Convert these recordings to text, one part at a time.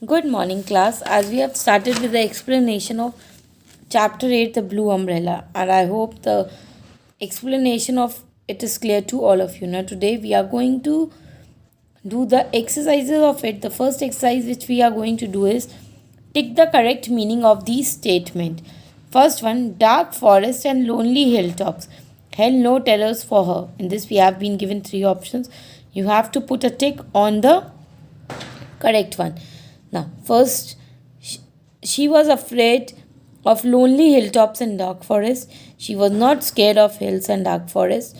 Good morning, class. As we have started with the explanation of chapter 8, the blue umbrella, and I hope the explanation of it is clear to all of you. Now, today we are going to do the exercises of it. The first exercise which we are going to do is tick the correct meaning of the statement. First one, dark forest and lonely hilltops held no terrors for her. In this, we have been given three options. You have to put a tick on the correct one. Now, first, she was afraid of lonely hilltops and dark forest. She was not scared of hills and dark forest.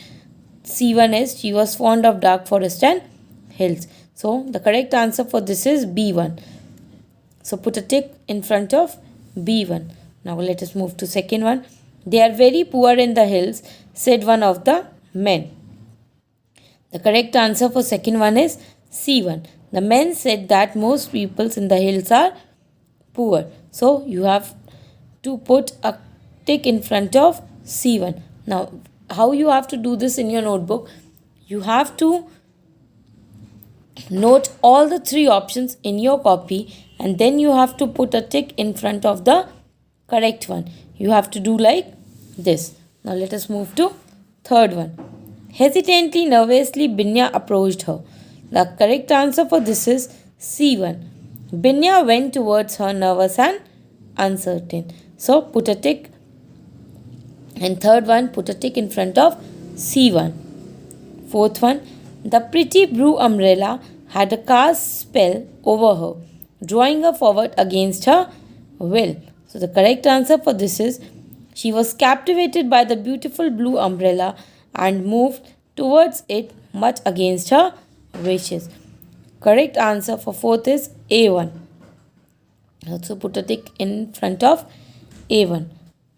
C1 is she was fond of dark forest and hills. So, the correct answer for this is B1. So, put a tick in front of B1. Now, let us move to second one. They are very poor in the hills, said one of the men. The correct answer for second one is C1. The men said that most peoples in the hills are poor. So you have to put a tick in front of C1. Now, how you have to do this in your notebook? You have to note all the three options in your copy and then you have to put a tick in front of the correct one. You have to do like this. Now, let us move to third one. Hesitantly, nervously, Binya approached her. The correct answer for this is C1. Binya went towards her nervous and uncertain. So put a tick. And third one, put a tick in front of C1. Fourth one, the pretty blue umbrella had a cast spell over her, drawing her forward against her will. So the correct answer for this is she was captivated by the beautiful blue umbrella and moved towards it much against her wishes. Correct answer for fourth is A1. Also put a tick in front of A1.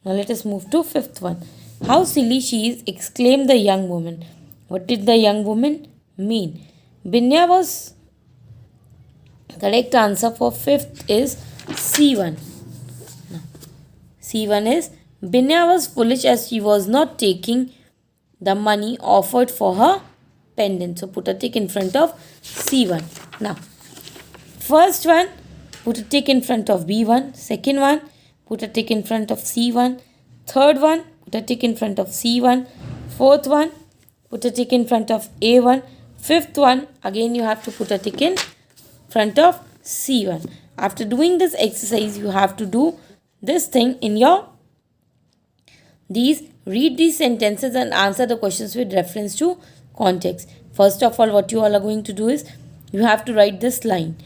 Now let us move to fifth one. How silly she is, exclaimed the young woman. What did the young woman mean? Binya was correct answer for fifth is C1. Now, C1 is Binya was foolish as she was not taking the money offered for her pendant. So put a tick in front of C1. Now, first one, put a tick in front of B1. Second one, put a tick in front of C1. Third one, put a tick in front of C1. Fourth one, put a tick in front of A1. Fifth one, again you have to put a tick in front of C1. After doing this exercise, you have to do this thing in your read these sentences and answer the questions with reference to context. First of all, what you all are going to do is you have to write this line.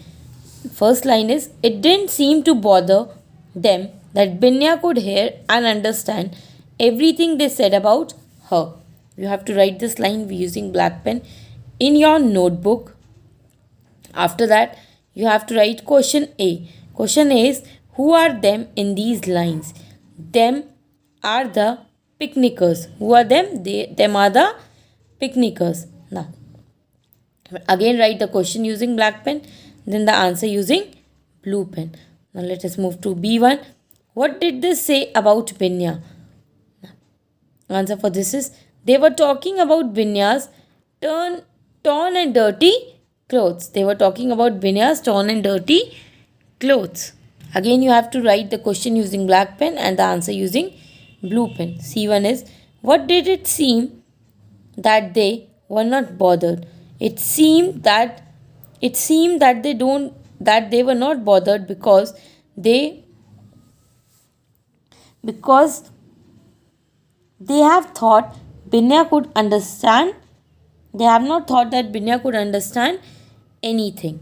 First line is, it didn't seem to bother them that Binya could hear and understand everything they said about her. You have to write this line using black pen in your notebook. After that, you have to write question A. Question A is, who are them in these lines? Them are the picnickers. Who are them? Them are the picnickers. Now, again write the question using black pen, then the answer using blue pen. Now, let us move to B1. What did they say about Binya? Answer for this is, they were talking about Binya's torn and dirty clothes. They were talking about Binya's torn and dirty clothes. Again, you have to write the question using black pen and the answer using blue pen. C1 is, what did it seem that they were not bothered? It seemed that they were not bothered because they have thought Binya could understand. They have not thought that Binya could understand anything.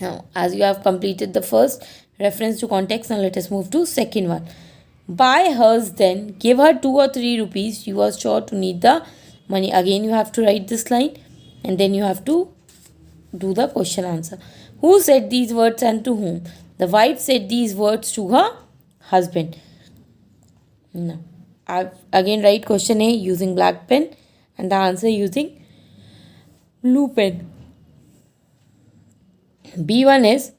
Now, as you have completed the first reference to context, now let us move to second one. Buy hers then, give her 2 or 3 rupees. She was sure to need the money. Again, you have to write this line and then you have to do the question answer. Who said these words and to whom? The wife said these words to her husband. Now, again write question A using black pen and the answer using blue pen. B1 is,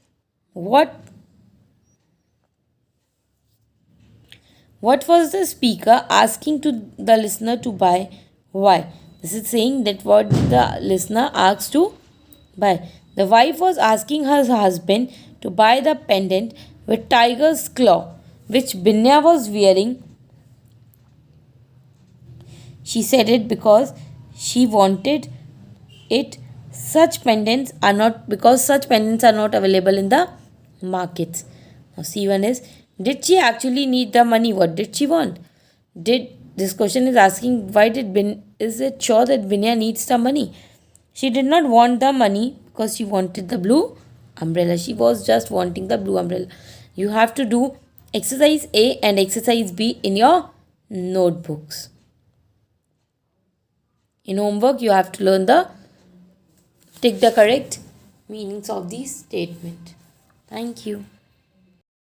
what was the speaker asking to the listener to buy? Why? This is saying that what the listener asked to buy. The wife was asking her husband to buy the pendant with tiger's claw which Binya was wearing. She said it because she wanted it. Such pendants are not available in the markets. Now C1 is, did she actually need the money? What did she want? Did this question is asking, why did is it sure that Binya needs the money? She did not want the money because she wanted the blue umbrella. She was just wanting the blue umbrella. You have to do exercise A and exercise B in your notebooks. In homework, you have to learn the tick the correct meanings of the statement. Thank you.